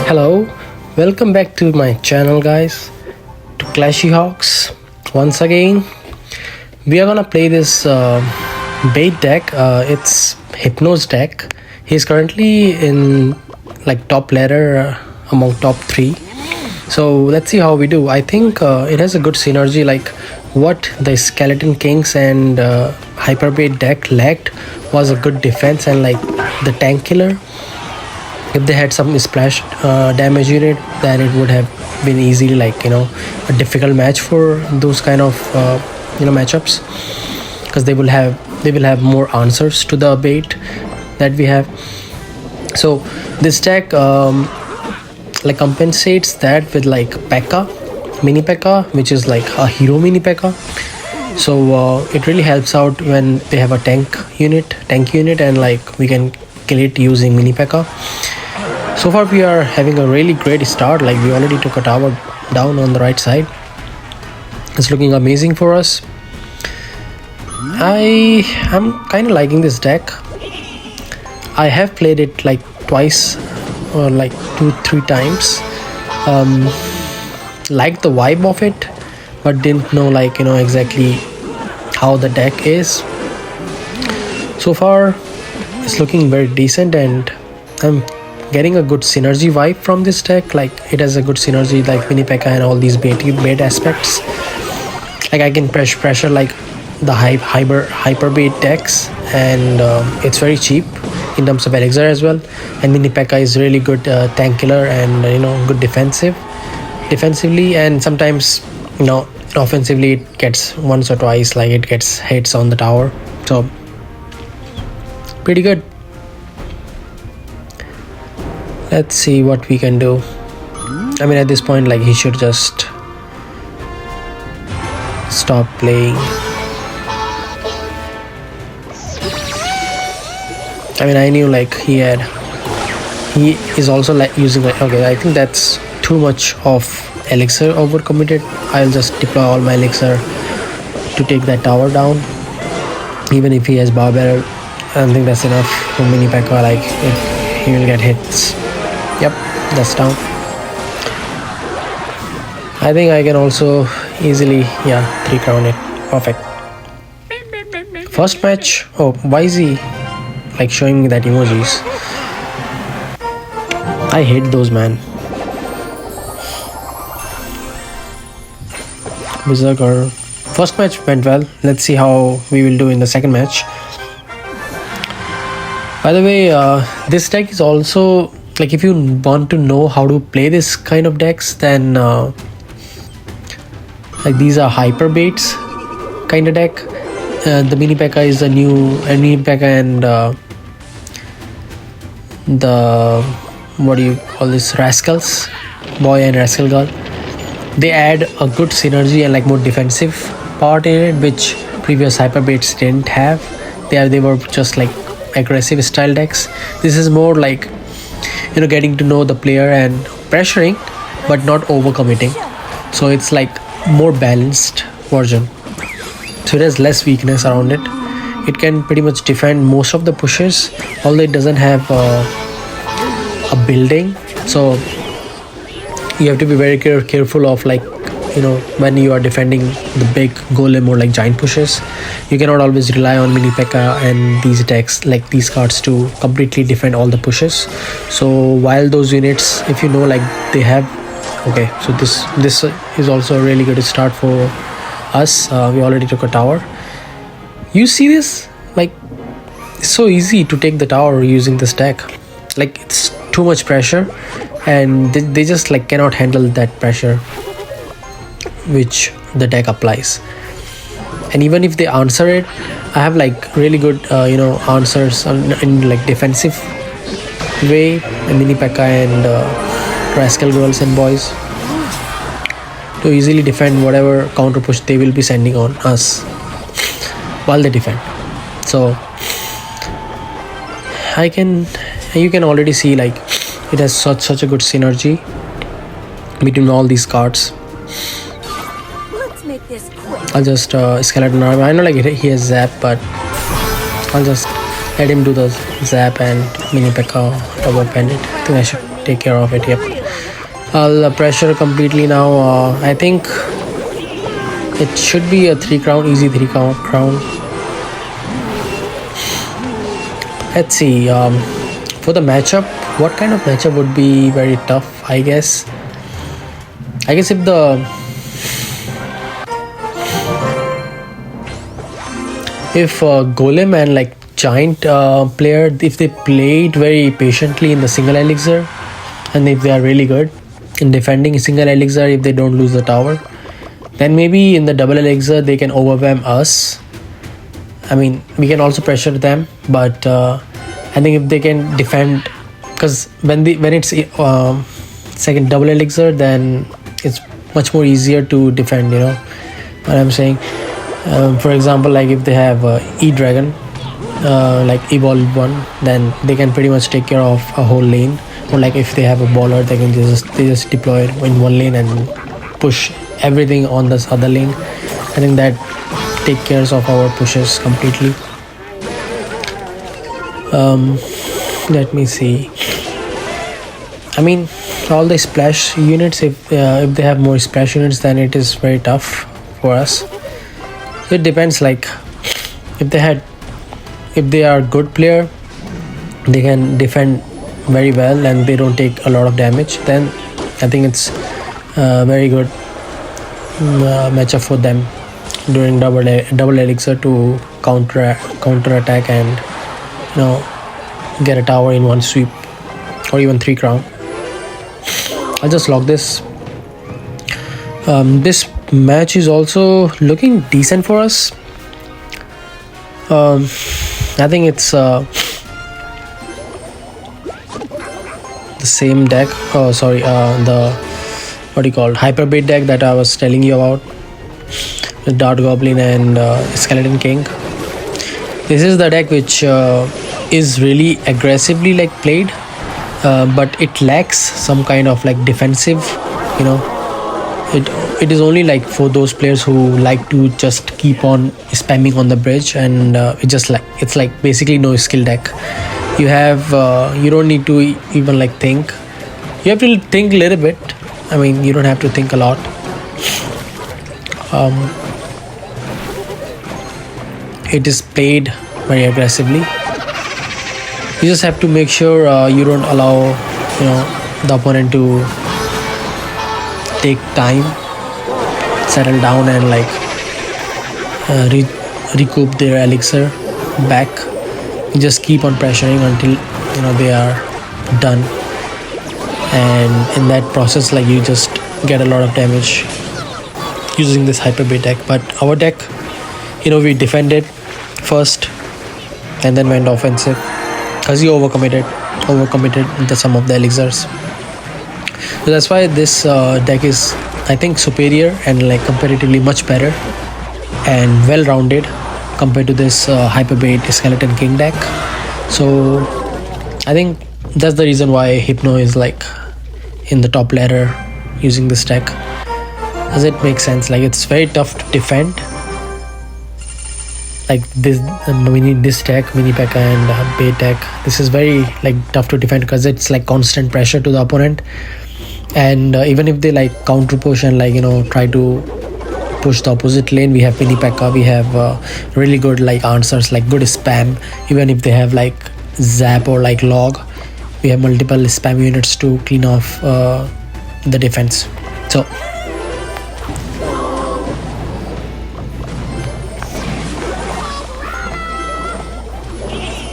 Hello, welcome back to my channel, guys, to Clashy Hawks. Once again, we are gonna play this bait deck. It's Hypno's deck. He's currently in like top ladder among top 3. So let's see how we do. I think it has a good synergy. Like what the Skeleton Kings and Hyper Bait deck lacked was a good defense and like the tank killer. If they had some splash damage unit, then it would have been easily like a difficult match for those kind of matchups, because they will have more answers to the bait that we have. So this deck like compensates that with like P.E.K.K.A, mini P.E.K.K.A, which is like a hero mini P.E.K.K.A. So it really helps out when they have a tank unit and like we can kill it using mini P.E.K.K.A. So far we are having a really great start. Like we already took a tower down on the right side. It's looking amazing for us. I am kind of liking this deck. I have played it like twice or like 2-3 times. Liked the vibe of it, but didn't know like exactly how the deck is. So far it's looking very decent, and I'm getting a good synergy vibe from this deck. Like it has a good synergy like mini P.E.K.K.A and all these bait aspects. Like I can pressure like the hyper bait decks, and it's very cheap in terms of elixir as well. And mini P.E.K.K.A is really good tank killer and good defensively, and sometimes offensively it gets once or twice, like it gets hits on the tower. So pretty good. Let's see what we can do. I mean, at this point, like he should just stop playing. I mean, I knew like he is also like using like, okay, I think that's too much of elixir overcommitted. I'll just deploy all my elixir to take that tower down. Even if he has bar barrel, I don't think that's enough for mini P.E.K.K.A. Like if he will get hits. Yep, that's down. I think I can also easily 3 crown it. Perfect. First match. Oh, why is he like showing me that emojis? I hate those, man. Berserker. First match went well. Let's see how we will do in the second match. By the way, this deck is also like, if you want to know how to play this kind of decks, then like these are hyper baits kind of deck. The mini P.E.K.K.A is the new mini P.E.K.K.A and the what do you call this, rascals boy and rascal girl. They add a good synergy and like more defensive part in it, which previous hyper baits didn't have. They were just like aggressive style decks. This is more like getting to know the player and pressuring but not overcommitting. So it's like more balanced version, so it has less weakness around it. It can pretty much defend most of the pushes, although it doesn't have a building. So you have to be very careful of like when you are defending the big golem or like giant pushes. You cannot always rely on mini P.E.K.K.A and these attacks, like these cards, to completely defend all the pushes. So while those units, if you know like they have, okay, so this is also a really good start for us. We already took a tower. You see this, like it's so easy to take the tower using this deck. Like it's too much pressure, and they just like cannot handle that pressure which the deck applies. And even if they answer it, I have like really good answers in like defensive way, mini P.E.K.K.A and rascal girls and boys, to easily defend whatever counter push they will be sending on us while they defend. So you can already see like it has such a good synergy between all these cards. I'll just skeleton armor. I know like he has zap, but I'll just let him do the zap and mini P.E.K.K.A top up, and I think I should take care of it. Yep. I'll pressure completely now. I think it should be a 3 crown, easy 3 crown. Let's see. For the matchup, what kind of matchup would be very tough? I guess if the golem and like giant player, if they played very patiently in the single elixir, and if they are really good in defending single elixir, if they don't lose the tower, then maybe in the double elixir they can overwhelm us. I mean, we can also pressure them, but I think if they can defend, because when it's second double elixir, then it's much more easier to defend. You know what I'm saying? For example, like if they have E-Dragon, like evolved one, then they can pretty much take care of a whole lane. Or like if they have a baller, they can just deploy it in one lane and push everything on this other lane. I think that take cares of our pushes completely. Let me see. I mean, all the splash units, if they have more splash units, then it is very tough for us. It depends. Like if they are good player, they can defend very well and they don't take a lot of damage, then I think it's very good matchup for them during double elixir to counter attack and get a tower in one sweep or even 3 crown. I'll just log this. This match is also looking decent for us. I think it's the same deck. Oh, sorry, the what do you call hyper bait deck that I was telling you about, with Dart Goblin and Skeleton King. This is the deck which is really aggressively like played, but it lacks some kind of like defensive. It is only like for those players who like to just keep on spamming on the bridge, and it's like basically no skill deck. You don't need to even like think. You have to think a little bit. I mean, you don't have to think a lot. It is played very aggressively. You just have to make sure you don't allow the opponent to take time, settle down, and like recoup their elixir back. You just keep on pressuring until they are done, and in that process, like, you just get a lot of damage using this hyper bait deck. But our deck, we defended first and then went offensive because you overcommitted into some of the elixirs. So that's why this deck is, I think, superior and like comparatively much better and well-rounded compared to this hyper bait Skeleton King deck. So I think that's the reason why Hypno is like in the top ladder using this deck. Does it make sense? Like, it's very tough to defend. Like this deck, Mini P.E.K.K.A and bait deck, this is very like tough to defend because it's like constant pressure to the opponent. And even if they like counter push and like try to push the opposite lane, we have Mini P.E.K.K.A, we have really good like answers, like good spam. Even if they have like zap or like log, we have multiple spam units to clean off the defense. So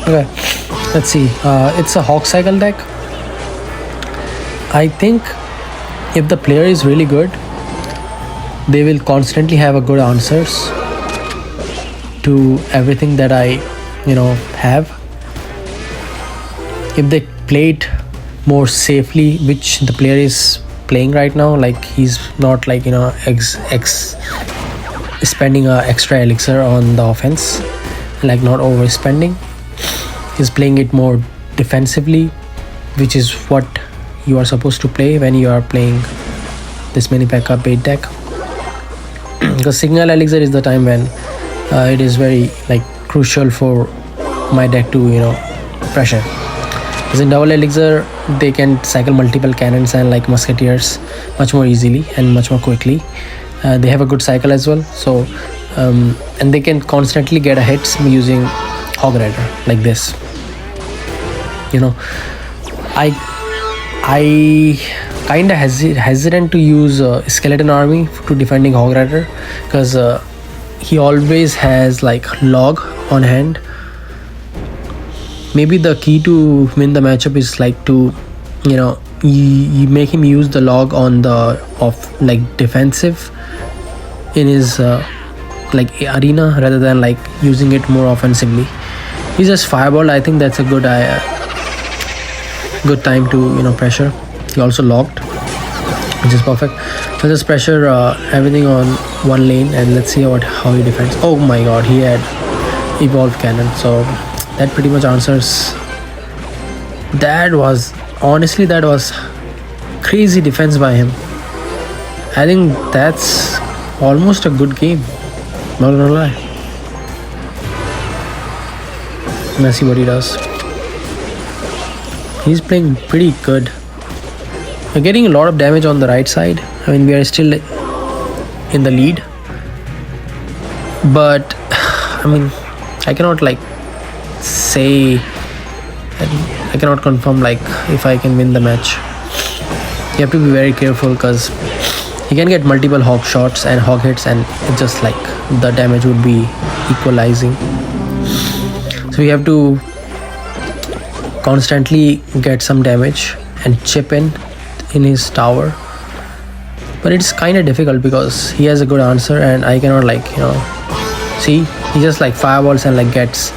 okay, let's see. It's a Hawk Cycle deck. I think if the player is really good, they will constantly have a good answers to everything that I have. If they play it more safely, which the player is playing right now, like he's not like spending a extra elixir on the offense, like not overspending. He's playing it more defensively, which is what you are supposed to play when you are playing this Mini P.E.K.K.A bait deck. Because Signal Elixir is the time when it is very like crucial for my deck to pressure. Because in double elixir, they can cycle multiple cannons and like musketeers much more easily and much more quickly. They have a good cycle as well. So, and they can constantly get a hits using Hog Rider like this. You know, I kind of hesitant to use skeleton army to defending Hog Rider, because he always has like log on hand. Maybe the key to win the matchup is like to, you know, you make him use the log on the of like defensive in his like arena, rather than like using it more offensively. He's just fireball. I think that's a good good time to, you know, pressure. He also locked, which is perfect. So just pressure everything on one lane, and let's see how he defends. Oh my god, he had evolved cannon, so that pretty much answers. That was crazy defense by him. I think that's almost a good game, not gonna lie. Let's see what he does. He's playing pretty good. We're getting a lot of damage on the right side. I mean, we are still in the lead, but I mean, I cannot like say, I cannot confirm like if I can win the match. You have to be very careful, because you can get multiple hog shots and hog hits, and it's just like the damage would be equalizing. So we have to constantly get some damage and chip in his tower, but it's kind of difficult because he has a good answer and I cannot like, you know, see, he just like fireballs and like gets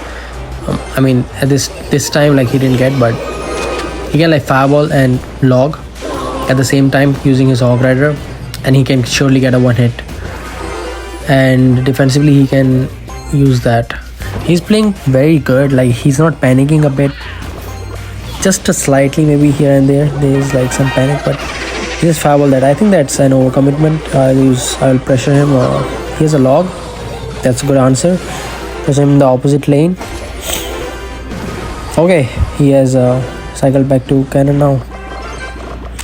I mean, at this time like he didn't get, but he can like fireball and log at the same time using his Hog Rider, and he can surely get a one hit, and defensively he can use that. He's playing very good, like he's not panicking a bit, just a slightly maybe here and there's like some panic, but he just fireball that. I think that's an overcommitment. I'll pressure him. He has a log, that's a good answer. Press him in the opposite lane. Okay, he has cycled back to cannon now.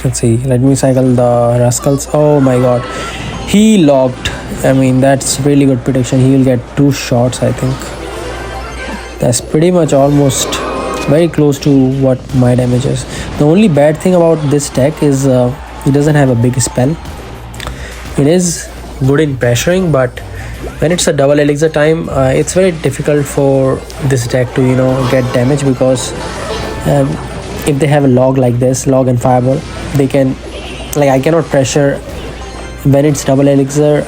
Let's see, let me cycle the rascals. Oh my god, he logged. I mean, that's really good prediction. He will get 2 shots, I think. That's pretty much almost very close to what my damage is. The only bad thing about this deck is it doesn't have a big spell. It is good in pressuring, but when it's a double elixir time, it's very difficult for this deck to, you know, get damage, because if they have a log like this, log and fireball, they can, like, I cannot pressure when it's double elixir.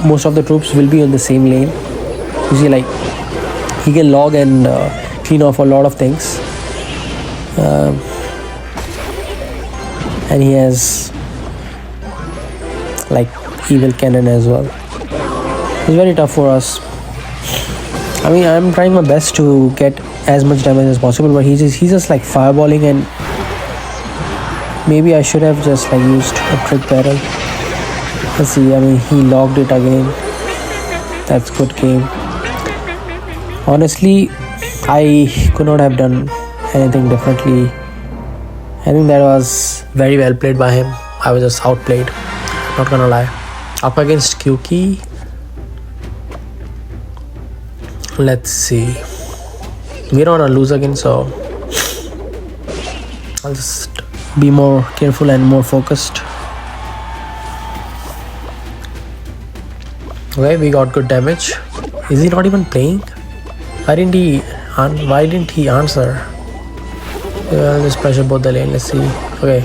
Most of the troops will be on the same lane. You see, like, he can log and clean off a lot of things, and he has like evil cannon as well. It's very tough for us. I mean, I'm trying my best to get as much damage as possible, but he's just like fireballing, and maybe I should have just like used a trick barrel. Let's see. I mean, he logged it again. That's good game. Honestly, I could not have done anything differently. I think that was very well played by him. I was just outplayed, not gonna lie. Up against Kyuki. Let's see. We don't wanna lose again, so I'll just be more careful and more focused. Okay, we got good damage. Is he not even playing? Why didn't he answer? I'll just pressure both the lane. Let's see. Okay,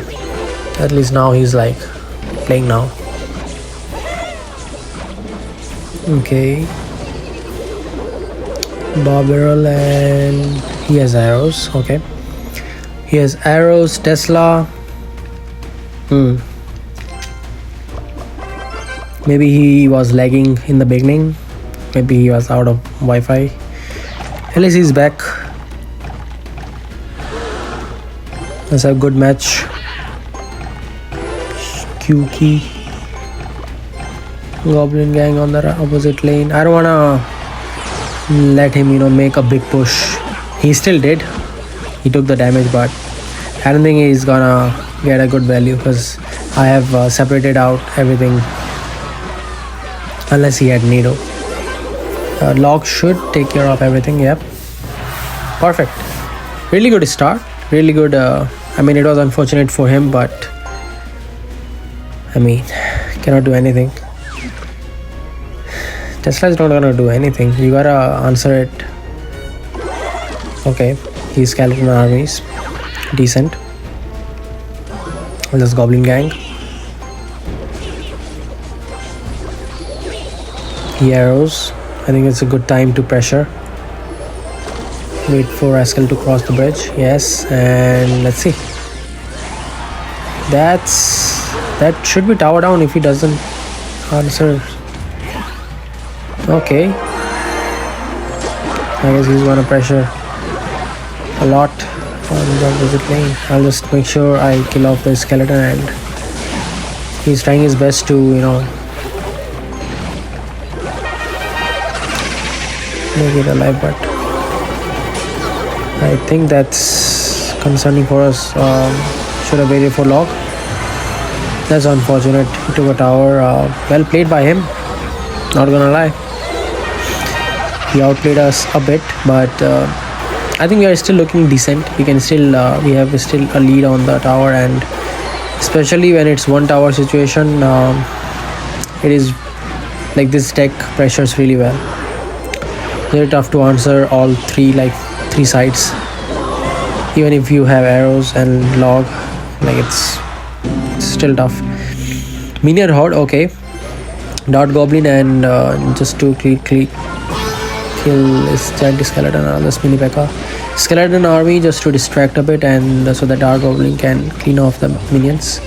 at least now he's like playing now. Okay, barrel, and he has arrows. Okay, he has arrows. Tesla. Maybe he was lagging in the beginning. Maybe he was out of Wi-Fi. At least he's back. That's a good match. Kyuki. Goblin gang on the opposite lane. I don't wanna let him, you know, make a big push. He still did. he took the damage, but I don't think he's gonna get a good value because I have separated out everything unless he had Nido. Log should take care of everything. Yep, perfect. Really good start, really good. I mean, it was unfortunate for him, but I mean, cannot do anything. Tesla is not gonna do anything. You gotta answer it. Okay, he's skeleton armies, decent. This goblin gang. He arrows. I think it's a good time to pressure. Wait for Rascal to cross the bridge. Yes, and let's see. That should be tower down if he doesn't answer. Okay. I guess he's gonna pressure a lot on the visit lane. I'll just make sure I kill off the skeleton, and he's trying his best to, make it alive, but I think that's concerning for us. Should have waited for Log. That's unfortunate. He took a tower. Well played by him, not gonna lie. He outplayed us a bit, but I think we are still looking decent. We can still we have still a lead on the tower, and especially when it's one tower situation, it is like this deck pressures really well. Very tough to answer all three sides. Even if you have arrows and Log, like it's still tough. Minion horde, okay. Dart goblin, and just to kill this giant skeleton, this mini P.E.K.K.A. Skeleton army just to distract a bit, and so the Dart goblin can clean off the minions.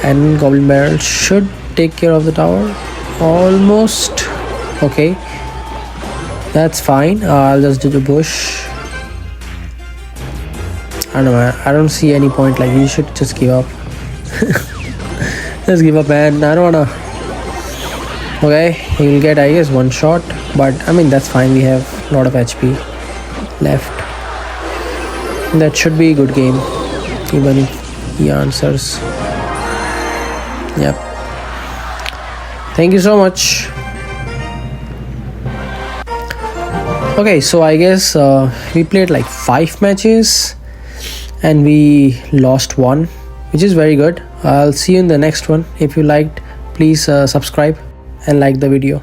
And goblin barrel should take care of the tower. Almost. Okay, that's fine. I'll just do the bush. I don't know, man. I don't see any point. Like, you should just give up. Just give up, man. I don't wanna. Okay, he will get, I guess, one shot, but I mean, that's fine. We have a lot of HP left. That should be a good game, even if he answers. Yep. Thank you so much. Okay, so I guess we played like 5 matches and we lost 1, which is very good. I'll see you in the next one. If you liked, please subscribe and like the video.